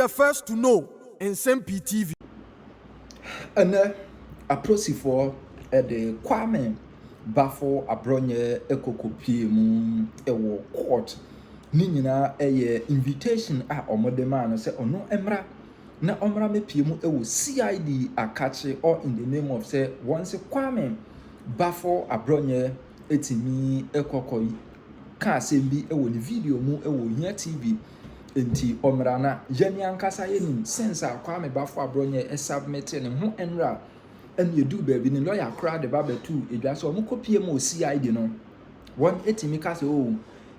the first to know Nsem-Pii TV. And a proxy for the Kwame Bafo Abronye Ekokopi ewo court. Nina invitation a omodema say ono emra na omra me piemu ewo CID akache or in the name of say once Kwame Bafo Abronye etimi ekokoi ka sembi ewo ni video mu ewo Hia TV enti omra na yani ankasa yenim sense Kwame Bafo Abronye submit ne ho enra and you do baby ni lawyer crowd the babe too edwa so mo kopie mo CID no one etimi ka say oh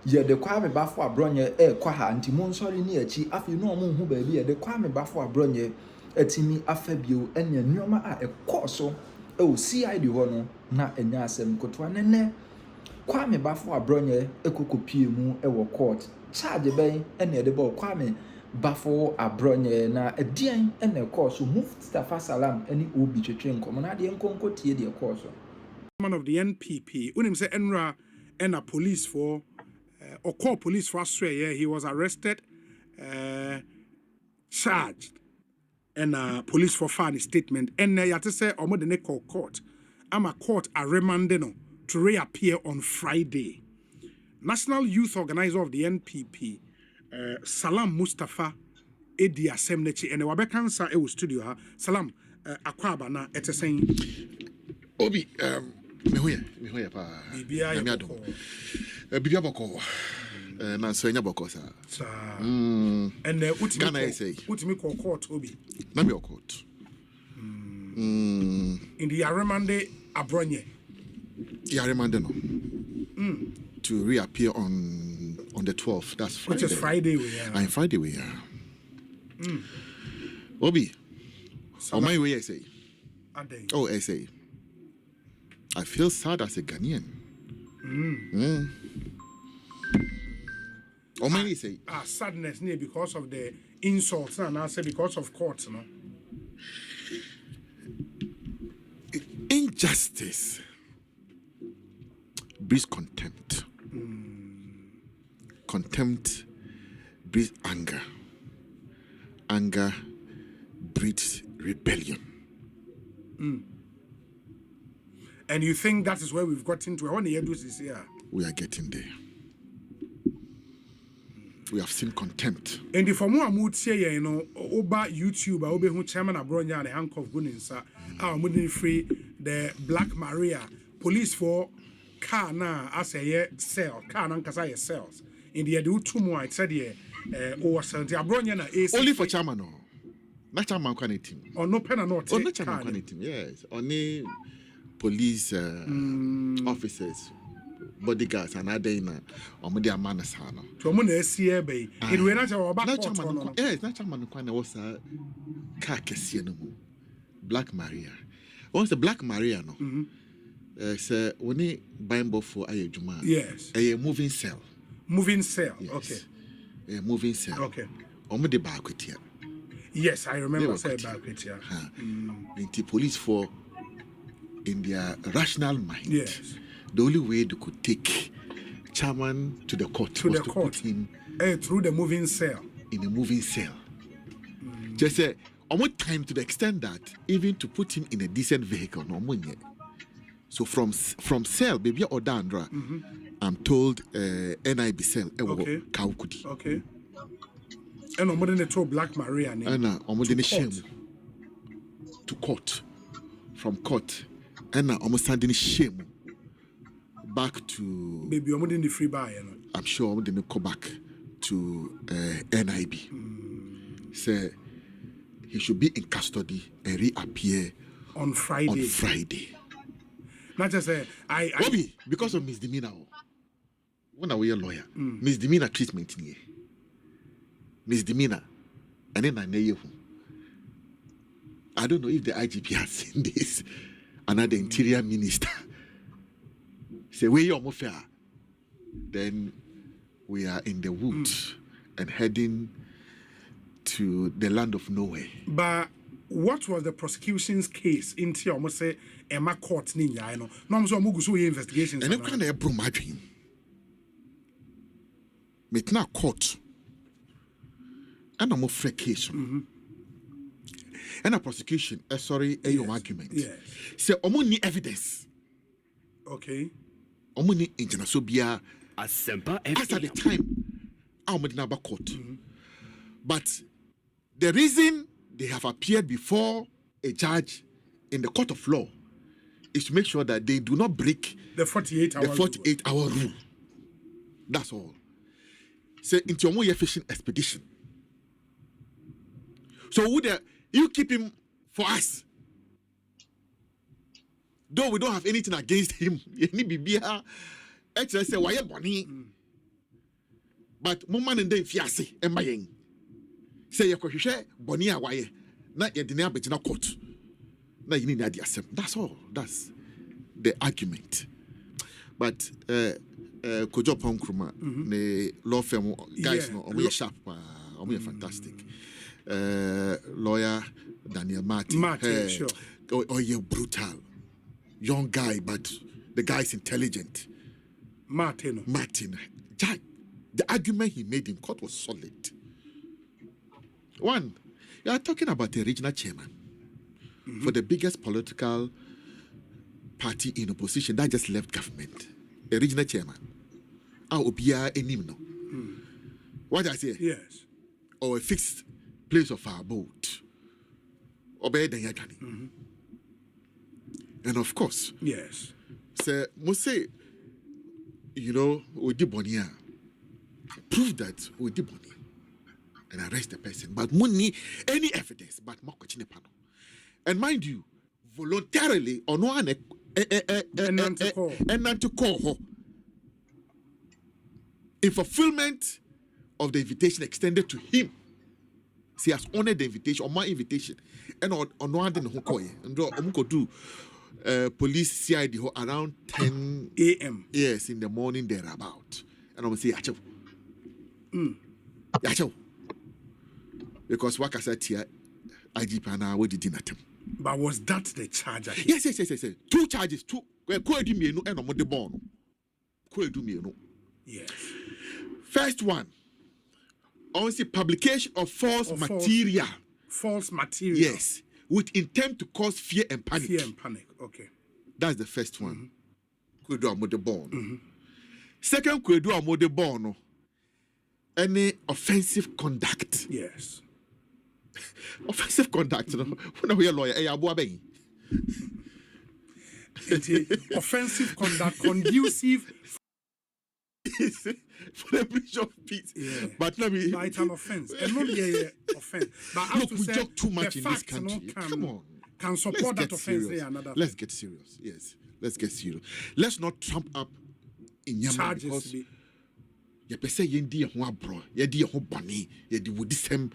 ye de Kwame Bafo Abronye kwa ha nti mo nsori ni achi afi no mo hu baby ye de Kwame Bafo Abronye etimi afabio enya nyoma a ekoso CID ho no na enya asem kotoa nene Kwame Bafo Abronye ekokopie mu court charge ben ene de bo Kwame Bafo Abronye na edian ene course Mustapha Salam eni obi twetwe nkomo na de nkonko tie de course man of the NPP unim say enra and a police for or call police for Australia. He was arrested, charged, and police for filing statement. And you have to say, I'm the call court. I'm a court a remandeno to reappear on Friday. National Youth Organizer of the NPP, Salam Mustapha, Edi Assembly, and the Wabekansa Ewo Studio. Salam Akwaba na eteseng. Obi, me pa. Bibia boko na so nya boko sa and utimi call court obi na me court in the Yaramande Abronye no to reappear on the 12th. That's Friday. Which is Friday we are. And Friday we are. Obi on my way I say I feel sad as a Ghanaian. Or many say sadness near because of the insults and I say because of courts, no. Injustice breeds contempt. Contempt breeds anger. Anger breeds rebellion. And you think that is where we've got into? I want to hear this here. We are getting there. We have seen contempt. And if I'm more say, you know, over YouTube, I'll be who chairman Abronye and the handcuff Guninsa, our money free the Black Maria police for car na as a cell, car na kasa cells. In the do two more, I said here, over 70 Abronye na AC. Only for chairman, no. Not chairman can team. Or no pen or not. Oh, not chairman can team. Yes, only police officers. Bodyguards and other in or media manners. To a money SCA bay. It will not our back. Yes, not a man who was a carcassian Black Maria. Once the Black Maria, no, sir, when he buying for a Juma. Yes, a moving cell. Moving cell, yes. Okay. A moving cell. Okay. Or the back with here. Yes, I remember saying back with here. The police for in their rational mind. Yes. The only way they could take chairman to the court was to put him through the moving cell. In a moving cell. Just say, almost time to the extent that even to put him in a decent vehicle, no money. So from cell, baby or Dandra, I'm told NIB cell. Okay. Kaukudi. Okay. And I'm going to tell Black Maria. And I'm going to shame to court. From court, and I'm standing shame. Back to maybe I'm in the free buy, you know. I'm sure I'm going to go back to NIB. Say he should be in custody and reappear on Friday. Not just Bobby, because of misdemeanor. When are we a lawyer? Misdemeanor treatment here. Misdemeanor. And then I know you. I don't know if the IGP has seen this. Another interior minister. Say, where you're more fair. Then we are in the woods and heading to the land of nowhere. But what was the prosecution's case in almost say Emma court ninja? I know. No, I'm so mugu investigations. And you can't have brought my dream. But now court. and a more free case. And a prosecution, sorry, a argument. Yes. Say, omuni evidence. Okay. Omuni internasobia. As at the time, I'm not court. But the reason they have appeared before a judge in the court of law is to make sure that they do not break the 48-hour rule. That's all. Say into your fishing expedition. So would you keep him for us? Though we don't have anything against him, actually say why bonny. But woman and then fiancé and buying. Say you could share bonny away. Not your dinner but in a court. Now you need that yourself. That's all. That's the argument. But Kojo Ponkruma, the law firm guys no we sharp, we fantastic. Lawyer Daniel Martin. Sure. Oh, you're brutal. Young guy, but the guy's intelligent. Martin. Jack, the argument he made in court was solid. One, you are talking about the regional chairman for the biggest political party in opposition that just left government. A regional chairman. What I say? Yes. Or a fixed place of our abode. And of course, yes. say must say, we did bonia. Prove that we did bonia and arrest the person. But money any evidence, but more question panel. And mind you, voluntarily or no one and not to call her in fulfillment of the invitation extended to him. He has honored the invitation or my invitation, and on no one didn't call you and do police CID around 10 a.m. Yes, in the morning thereabout, and I'm gonna say yacho. Because what I said here, IGP and we did not. But was that the charge? Yes. 2 charges. 2. Yes. First one, obviously publication of false material. False material. Yes, with intent to cause fear and panic. Okay. That's the first one. Second, any offensive conduct. Yes. Offensive conduct. When we are lawyer, offensive conduct conducive for the breach of peace. Yeah. But let me. It's an offense. And not offense. But look, we joke too much in this country. Come on. Can support that offense there another. Let's get serious. Yes. Let's get serious. Let's not trump up in Yama because you say yendi ho abro, yendi ho boni, yendi wudisem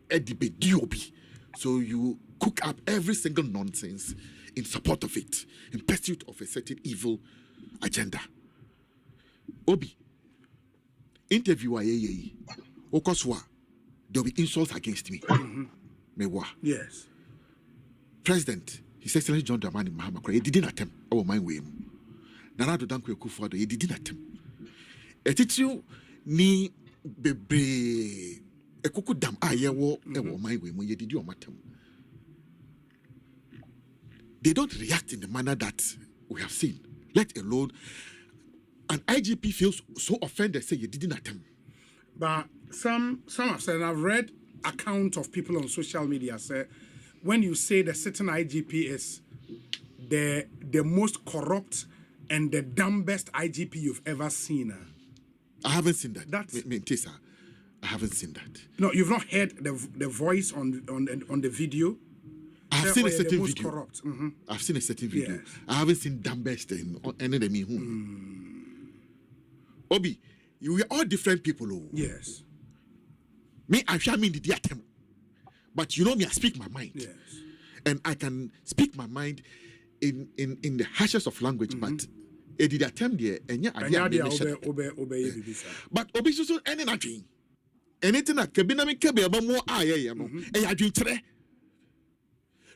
edibe diobi. So you cook up every single nonsense in support of it, in pursuit of a certain evil agenda. Obi, interviewer Okoswa, there'll be insults against me. Mewa. Yes. President, His Excellency John Dramani Mahama, he didn't attempt our mind way. Nana do Dankwe Kufuado, he didn't attempt. Etichu ni bebe ekuku dam ayewo ewo mind way when you did your matem. They don't react in the manner that we have seen, let alone an IGP feels so offended, say you didn't attempt. But some have said, and I've read account of people on social media say, when you say the sitting IGP is the most corrupt and the dumbest IGP you've ever seen. I haven't seen that. That's Tessa, I haven't seen that. No, you've not heard the voice on the video. I've seen a certain video. Corrupt. I've seen a certain video. Yes. I haven't seen dumbest and any of me whom. Obi, we are all different people. Oh. Yes. Me, I'm sure I mean the attempt. But you know me, I speak my mind. Yes. And I can speak my mind in the harshest of language, but it did attempt there and yeah, but Obi so any nothing. Anything that can be na me kebe more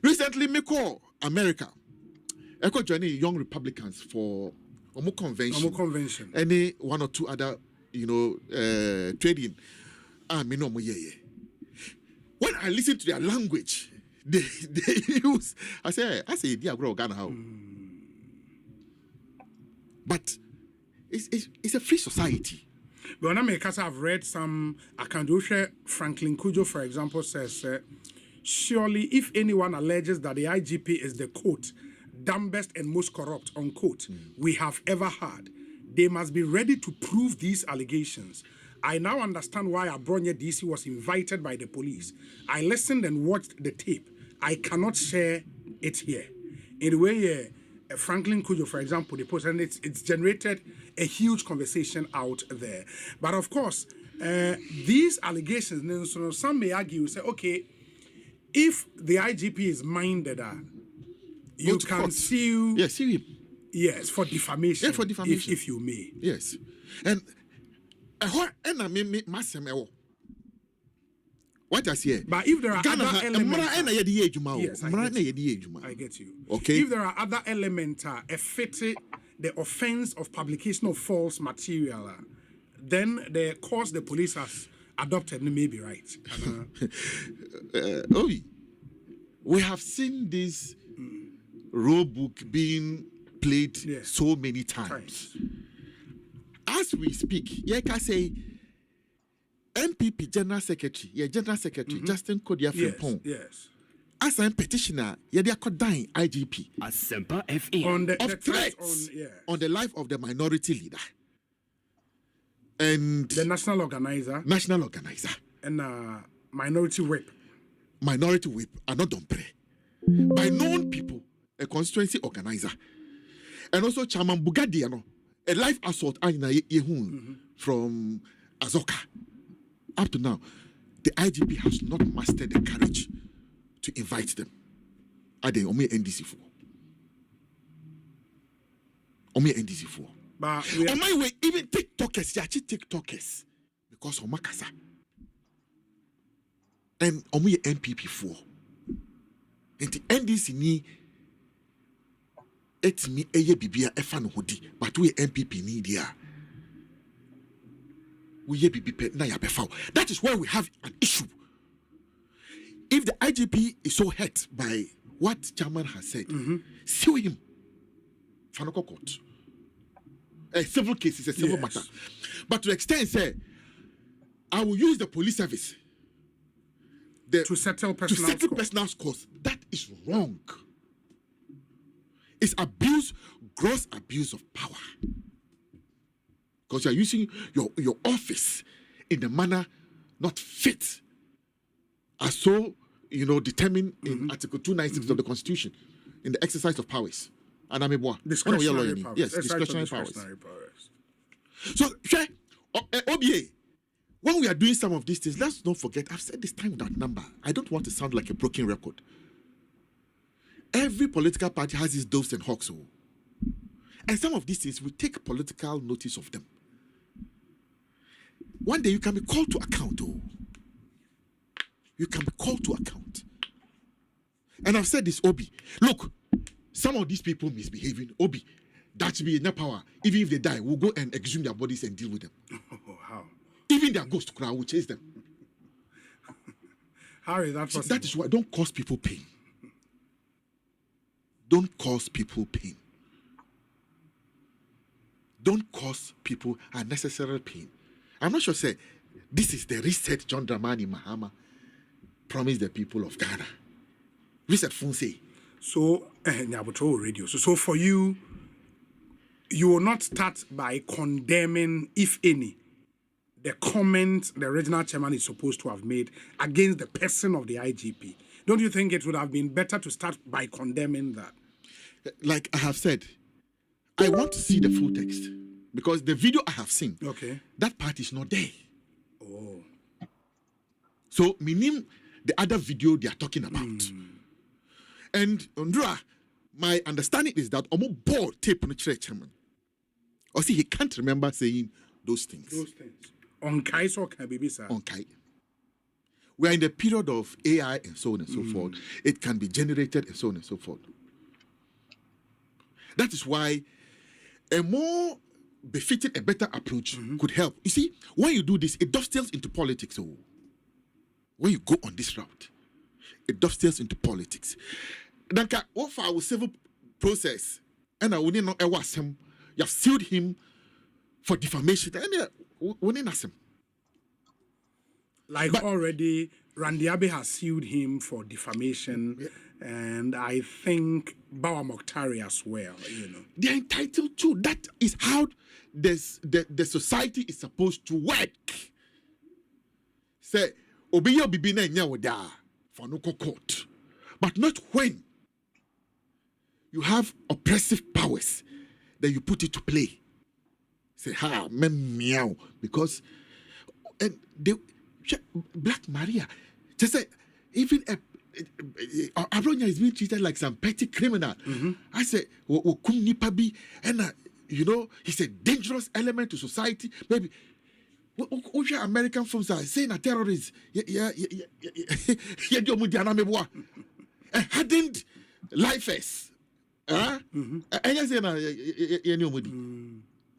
recently me call America. I call joining young Republicans for Omo convention. Any one or two other, trading. Me no mo I listen to their language, they use. I say, dear grow Ghana how. But it's a free society. But when I make I've read some account. Franklin Kujo, for example, says, surely if anyone alleges that the IGP is the quote dumbest and most corrupt unquote we have ever had, they must be ready to prove these allegations. I now understand why Abronye DC was invited by the police. I listened and watched the tape. I cannot share it here. In the way Franklin Kujo, for example, the post, and it's generated a huge conversation out there. But of course, these allegations, so some may argue, say, okay, if the IGP is minded, you can sue. Yes, sue him. Yes, for defamation. Yeah, for defamation. If you may. Yes. And I mean, what I say? But if there are other elements, yes, I get you. Okay. If there are other elements affecting the offense of publication of false material, then the course the police has adopted may be right. We have seen this rule book being played so many times. As we speak, I can say MPP General Secretary, Justin Kodia Frimpong. Yes. As a petitioner, they are dying IGP. Nsem-Pii On the threats on the life of the minority leader. And the national organizer. And minority whip. Minority whip are not done pray. By known people, a constituency organizer. And also Chairman Bugadiano, a life assault from Azoka. Up to now, the IGP has not mastered the courage to invite them. Are they only NDC for? Only NDC for. But on my way, even TikTokers, because of Makasa. And only NPP for. And the NDC ni it's me eye bibia efa no hodi, but we NPP ni dia. That is why we have an issue. If the IGP is so hurt by what Chairman has said, sue him. Fanoko court. A civil case is a civil matter. But to the extent, say, I will use the police service to settle personal scores. That is wrong. It's abuse, gross abuse of power. Because you are using your office in a manner not fit, as so determined in Article 296 of the Constitution, in the exercise of powers. And I'm a discretionary powers. Yes, discretionary powers. So, OBA, when we are doing some of these things, let's not forget, I've said this time without number. I don't want to sound like a broken record. Every political party has its doves and hawks. And some of these things, we take political notice of them. One day you can be called to account. You can be called to account. And I've said this, Obi. Look, some of these people misbehaving. Obi, that should be enough power. Even if they die, we'll go and exhume their bodies and deal with them. How? Even their ghost crowd will chase them. How is that possible? That is why don't cause people pain. Don't cause people pain. Don't cause people unnecessary pain. I'm not sure, say, this is the reset John Dramani Mahama promised the people of Ghana. Reset Fonse. So, radio. So for you, you will not start by condemning, if any, the comment the original chairman is supposed to have made against the person of the IGP. Don't you think it would have been better to start by condemning that? Like I have said, I want to see the full text. Because the video I have seen, that part is not there. Oh. So, meaning the other video they are talking about. And, Ondra, my understanding is that Omo board tape on the chairman. Or see, he can't remember saying those things. On Kai so can be sir. On Kai. We are in the period of AI and so on and so forth. It can be generated and so on and so forth. That is why a more befitting, a better approach could help. You see, when you do this, it dovetails into politics. when you go on this route, it dovetails into politics. Then, what for our civil process? And I wouldn't know him. You have sued him for defamation. And we didn't ask him. But already, Randy Abe has sued him for defamation, and I think Bawa Mokhtari as well. They're entitled to. That is how the society is supposed to work. Say, Obiyo Bibina Nyawada for no court, but not when you have oppressive powers that you put it to play. Say, meow, because and they. Black Maria, just say, even Abronye is being treated like some petty criminal. I say, and he's a dangerous element to society. Maybe American films are saying a terrorist. Hardened lifers. And you say,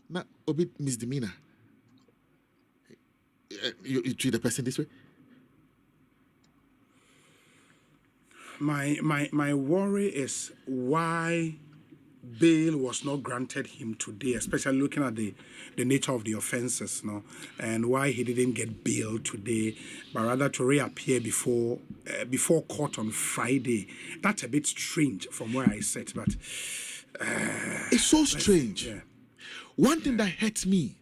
na obi misdemeanor. You treat the person this way? My worry is why bail was not granted him today, especially looking at the nature of the offenses, and why he didn't get bail today, but rather to reappear before court on Friday. That's a bit strange from where I sit, but it's so strange. One thing that hurts me,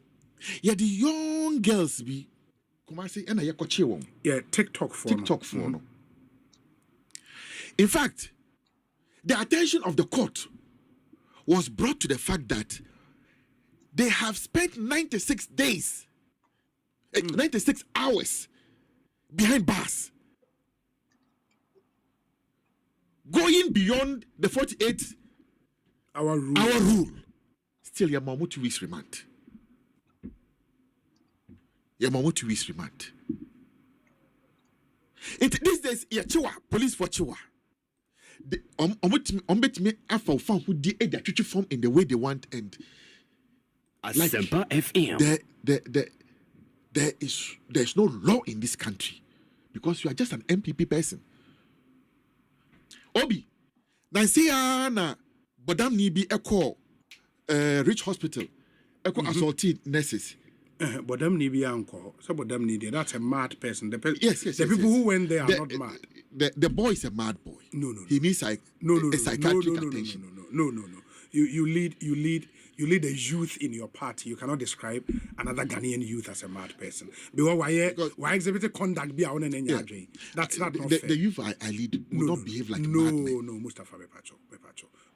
the young girls be. TikTok for. In fact, the attention of the court was brought to the fact that they have spent 96 days, 96 hours behind bars, going beyond the 48-hour rule. Still, your mom 2 weeks remand. Your mom 2 weeks remand. These days, police for Chiwa. Me after found who did their treaty form in the way they want, and like FM. There's no law in this country because you are just an MPP person. Obi, Nancy na Bodam Nibi Echo Rich Hospital, Echo assaulted nurses. But them need be uncle. So but them need that's a mad person. Yes. The people who went there are not mad. The boy is a mad boy. No. He needs psychiatric attention. No. You lead a youth in your party. You cannot describe another Ghanaian youth as a mad person. Because why exhibit conduct be on an That's not fair. The youth I lead will not behave like a madman. No, Mustapha Bepacho.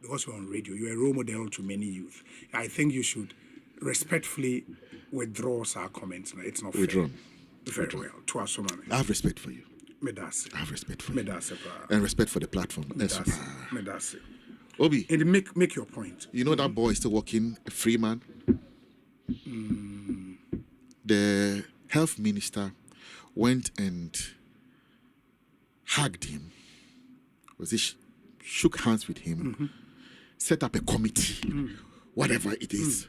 Because you're on radio, you're a role model to many youth. I think you should respectfully withdraw our comments. It's not withdrawn. Very well. To us, I have respect for you. Medasi. I have respect for you. Medasi. And respect for the platform. Medasi. Obi. And make your point. You know that boy is still working, a free man. The health minister went and hugged him. Shook hands with him, set up a committee, whatever it is.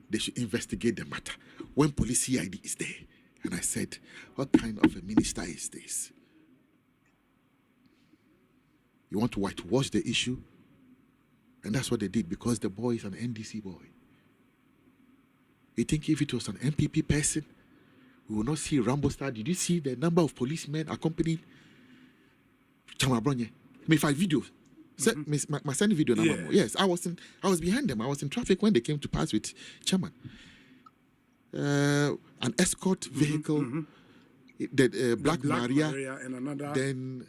They should investigate the matter. When police CID is there, and I said, what kind of a minister is this? You want to whitewash the issue? And that's what they did, because the boy is an NDC boy. You think if it was an MPP person, we will not see Rambo Star? Did you see the number of policemen accompanied Abronye? Me 5 videos. My send video number. Yes, I was behind them. I was in traffic when they came to pass with Chairman. An escort vehicle, the Black Maria, and another. Then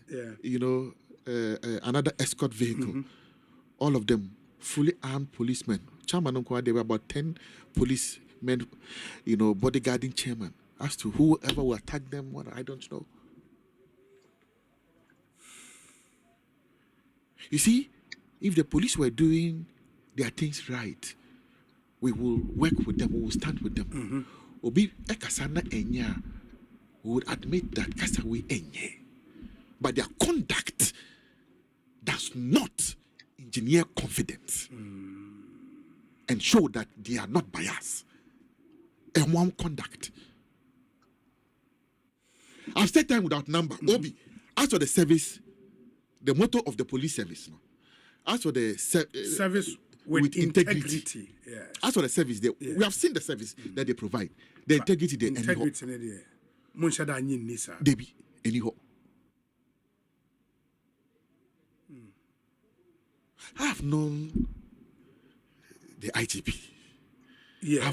another escort vehicle. All of them fully armed policemen. Chairman, there were about 10 policemen, bodyguarding chairman. As to whoever will attack them, what I don't know. You see, if the police were doing their things right, we will work with them, we will stand with them. Obi ekasana enya, we would admit that kasawe enye. But their conduct does not engineer confidence and show that they are not biased. And one conduct. I've said time without number. Obi, as for the service, the motto of the police service, no. As for the service with integrity. Yes. As for the service, we have seen the service that they provide. The integrity they integrity. Debbie, anyhow. I have known the IGP. Yeah.